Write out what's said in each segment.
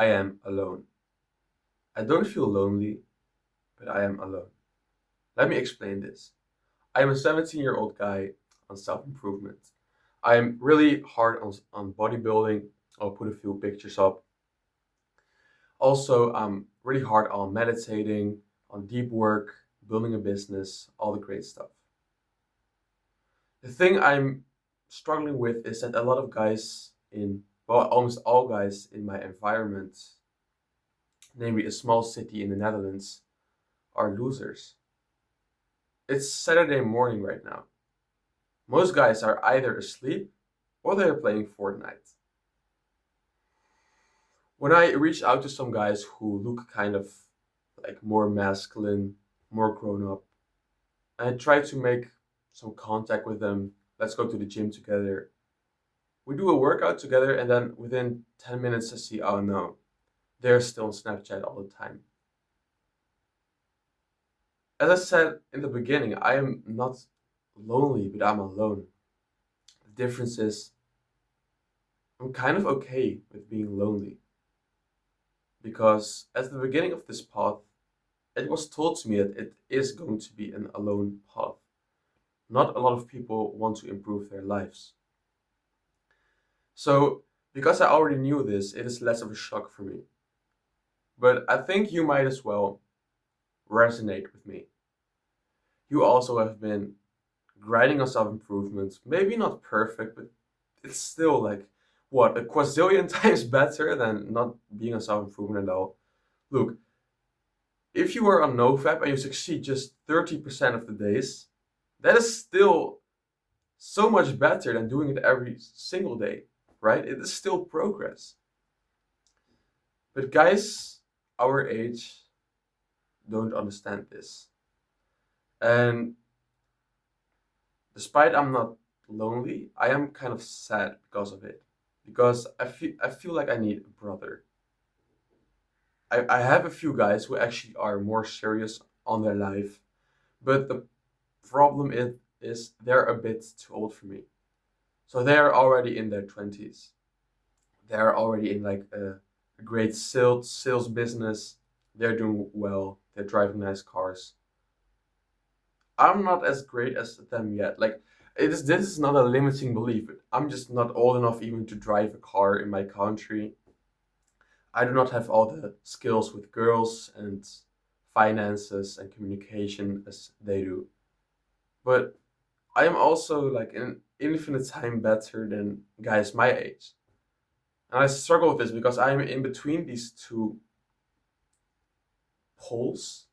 I am alone. I don't feel lonely, but I am alone. Let me explain this. I am a 17-year-old guy on self improvement. I am really hard on bodybuilding. I'll put a few pictures up. Also, I'm really hard on meditating, on deep work, building a business, all the great stuff. The thing I'm struggling with is that a lot of guys well, almost all guys in my environment, namely a small city in the Netherlands, are losers. It's Saturday morning right now. Most guys are either asleep or they're playing Fortnite. When I reach out to some guys who look kind of like more masculine, more grown up, and I try to make some contact with them, let's go to the gym together. We do a workout together, and then within 10 minutes, I see, oh no, they're still on Snapchat all the time. As I said in the beginning, I am not lonely, but I'm alone. The difference is I'm kind of okay with being lonely because at the beginning of this path, it was told to me that it is going to be an alone path. Not a lot of people want to improve their lives. So, because I already knew this, it is less of a shock for me. But I think you might as well resonate with me. You also have been grinding on self improvement. Maybe not perfect, but it's still like what, a quadrillion times better than not being on self improvement at all. Look, if you are on NoFap and you succeed just 30% of the days, that is still so much better than doing it every single day, right? It is still progress. But guys our age don't understand this. And despite I'm not lonely, I am kind of sad because of it. Because I feel like I need a brother. I have a few guys who actually are more serious on their life, but the problem is they're a bit too old for me. So they're already in their 20s. They're already in like a great sales business. They're doing well. They're driving nice cars. I'm not as great as them yet. Like this is not a limiting belief. I'm just not old enough even to drive a car in my country. I do not have all the skills with girls and finances and communication as they do. But I am also like an infinite time better than guys my age. And I struggle with this because I'm in between these two poles,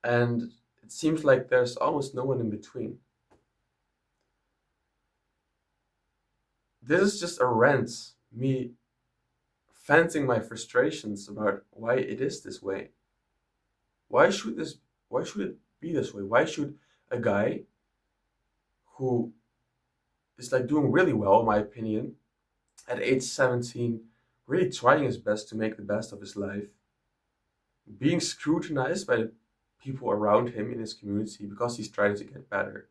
and it seems like there's almost no one in between. This is just a rant, me venting my frustrations about why it is this way. Why should this why should it be this way? Why should a guy who is like doing really well, in my opinion, at age 17, really trying his best to make the best of his life, being scrutinized by the people around him in his community because he's trying to get better.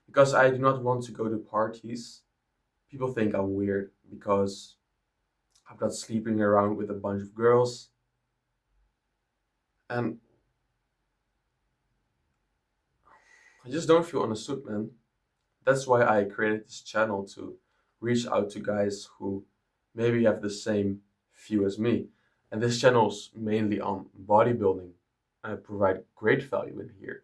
Because I do not want to go to parties, people think I'm weird because I'm not sleeping around with a bunch of girls. And I just don't feel understood, man. That's why I created this channel to reach out to guys who maybe have the same view as me. And this channel is mainly on bodybuilding. I provide great value in here.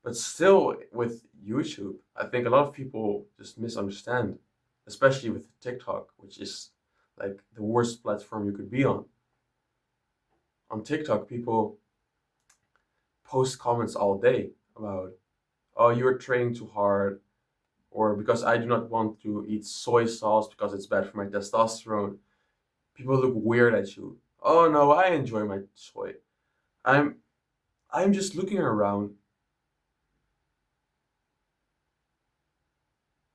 But still, with YouTube, I think a lot of people just misunderstand, especially with TikTok, which is like the worst platform you could be on. On TikTok, people post comments all day about, oh, you're training too hard, or because I do not want to eat soy sauce because it's bad for my testosterone. People look weird at you. Oh no, I enjoy my soy. I'm I'm just looking around.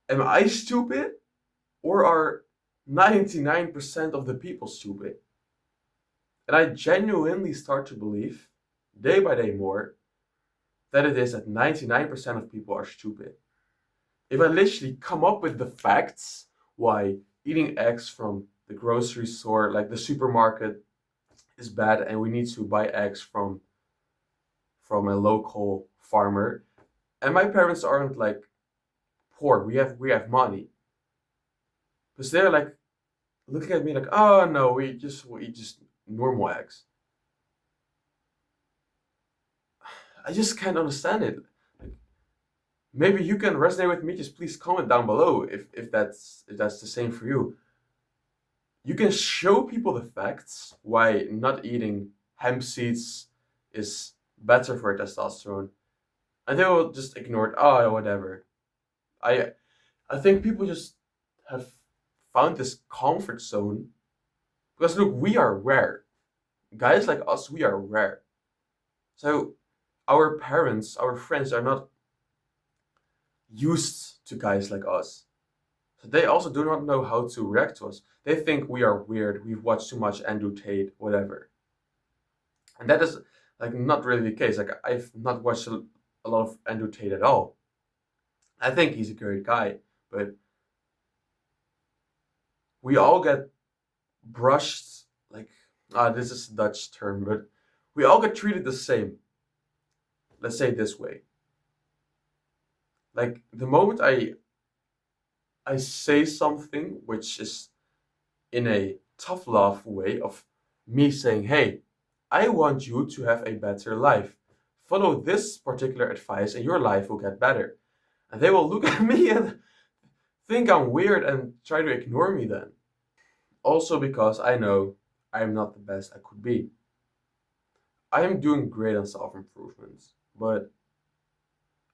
Am I stupid? Or are 99% of the people stupid? And I genuinely start to believe, day by day more, that it is that 99% of people are stupid. If I literally come up with the facts why eating eggs from the grocery store, like the supermarket, is bad, and we need to buy eggs from a local farmer. And my parents aren't like poor. We have money, because they're like looking at me like, oh no, we eat just normal eggs. I just can't understand it. Like, maybe you can resonate with me. Just please comment down below if that's the same for you. You can show people the facts why not eating hemp seeds is better for testosterone, and they will just ignore it. Oh, whatever. I I think people just have found this comfort zone because look, we are rare. Guys like us, we are rare. So our parents, our friends are not used to guys like us. So they also do not know how to react to us. They think we are weird. We've watched too much Andrew Tate, whatever. And that is like not really the case. Like I've not watched a lot of Andrew Tate at all. I think he's a great guy, but we all get brushed like this is a Dutch term, but we all get treated the same. Let's say it this way. Like the moment I say something which is in a tough love way of me saying, hey, I want you to have a better life. Follow this particular advice and your life will get better. And they will look at me and think I'm weird and try to ignore me then. Also because I know I am not the best I could be. I am doing great on self improvement, but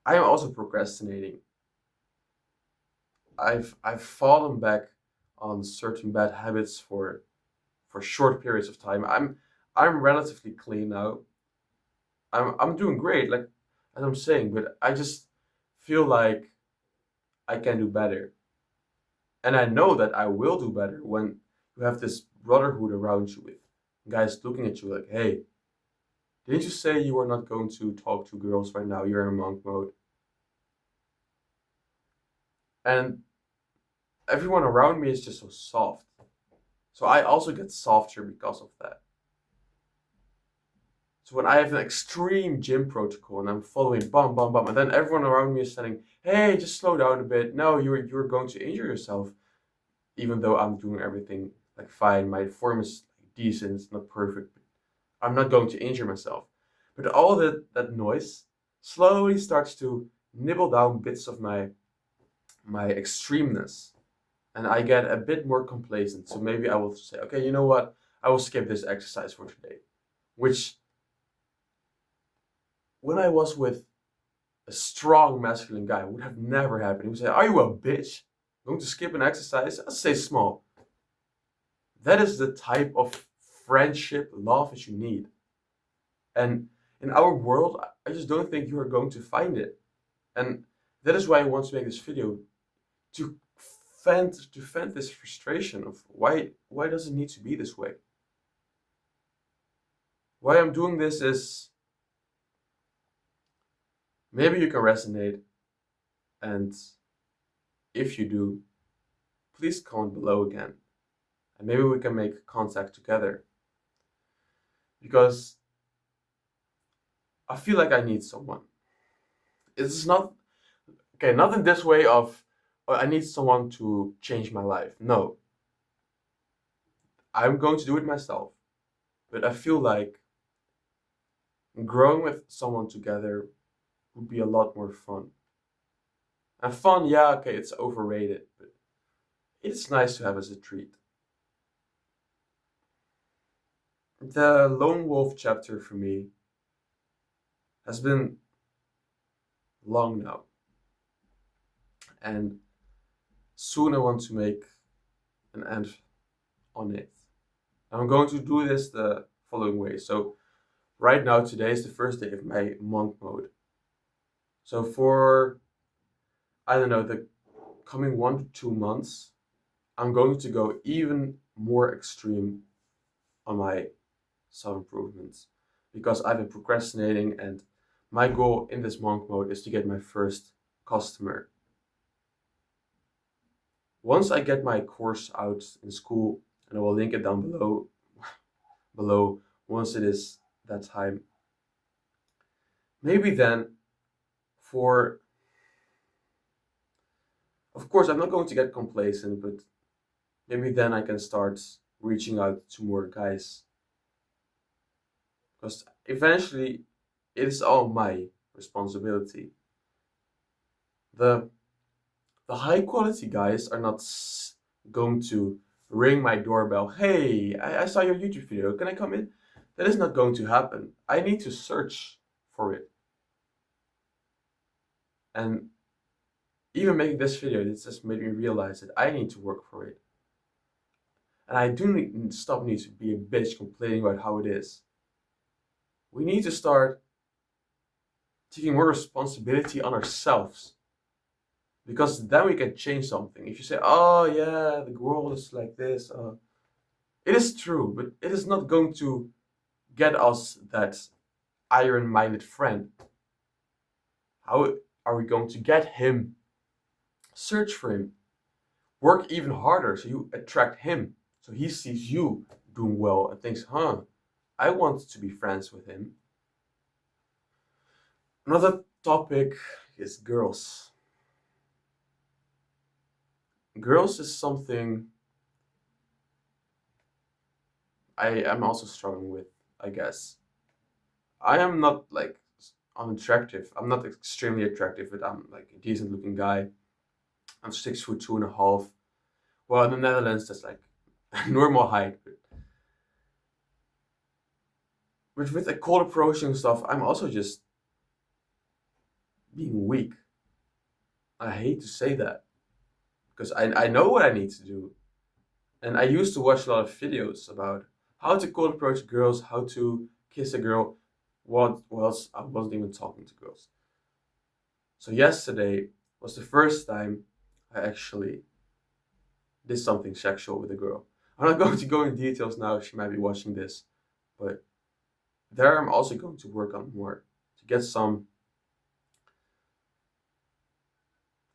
I am also procrastinating. I've fallen back on certain bad habits for short periods of time. I'm relatively clean now. I'm doing great, like as I'm saying, but I just feel like I can do better. And I know that I will do better when you have this brotherhood around you with guys looking at you like, hey, didn't you say you were not going to talk to girls right now? You're in monk mode. And everyone around me is just so soft. So I also get softer because of that. So when I have an extreme gym protocol and I'm following bum bum bum, and then everyone around me is saying, "Hey, just slow down a bit. No, you're going to injure yourself." Even though I'm doing everything like fine, my form is decent, it's not perfect. But I'm not going to injure myself. But all that noise slowly starts to nibble down bits of my extremeness, and I get a bit more complacent. So maybe I will say, okay, you know what? I will skip this exercise for today, which when I was with a strong masculine guy would have never happened. He would say, are you a bitch? Going to skip an exercise? I'll stay small. That is the type of friendship, love that you need. And in our world, I just don't think you are going to find it. And that is why I want to make this video to vent this frustration of why does it need to be this way? Why I'm doing this is maybe you can resonate, and if you do, please comment below again, and maybe we can make contact together. Because I feel like I need someone. It's not okay, not in this way of "Oh, I need someone to change my life." No, I'm going to do it myself. But I feel like growing with someone together would be a lot more fun. And fun, yeah, okay, it's overrated, but it's nice to have as a treat. The Lone Wolf chapter for me has been long now, and soon I want to make an end on it. I'm going to do this the following way. So, right now, today is the first day of my monk mode. So, for I don't know, the coming 1 to 2 months, I'm going to go even more extreme on my self improvements because I've been procrastinating, and my goal in this monk mode is to get my first customer. Once I get my course out in school, and I will link it down below once it is that time. Maybe then, for of course, I'm not going to get complacent, but maybe then I can start reaching out to more guys because eventually it is all my responsibility. The the high quality guys are not going to ring my doorbell. Hey, I saw your YouTube video. Can I come in? That is not going to happen. I need to search for it. And even making this video, it just made me realize that I need to work for it. And I do need to be a bitch complaining about how it is. We need to start taking more responsibility on ourselves. Because then we can change something. If you say, oh yeah, the world is like this, it is true, but it is not going to get us that iron minded friend. How are we going to get him? Search for him. Work even harder so you attract him. So he sees you doing well and thinks, I want to be friends with him. Another topic is girls. Girls is something I am also struggling with, I guess. I am not like unattractive. I'm not extremely attractive, but I'm like a decent looking guy. I'm 6 foot 2.5. Well, in the Netherlands, that's like normal height. But with the cold approaching stuff, I'm also just being weak. I hate to say that because I know what I need to do. And I used to watch a lot of videos about how to cold approach girls, how to kiss a girl. What was I wasn't even talking to girls. So yesterday was the first time I actually did something sexual with a girl. I'm not going to go in details now. She might be watching this, but there I'm also going to work on more to get some.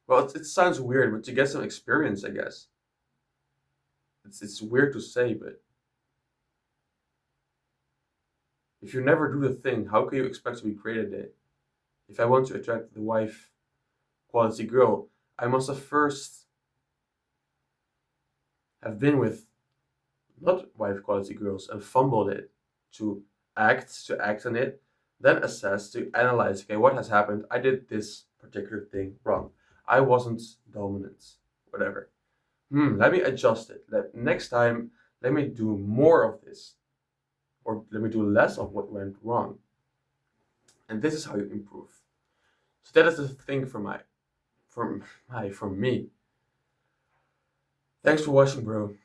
Well, it sounds weird, but to get some experience, I guess. It's weird to say, but if you never do the thing, how can you expect to be great at it? If I want to attract the wife quality girl, I must have first have been with not wife quality girls and fumbled it to to act on it, then assess, to analyze, okay, what has happened? I did this particular thing wrong. I wasn't dominant, whatever. Let me adjust it. Next time, let me do more of this, or let me do less of what went wrong. And this is how you improve. So that is the thing from me. Thanks for watching, bro.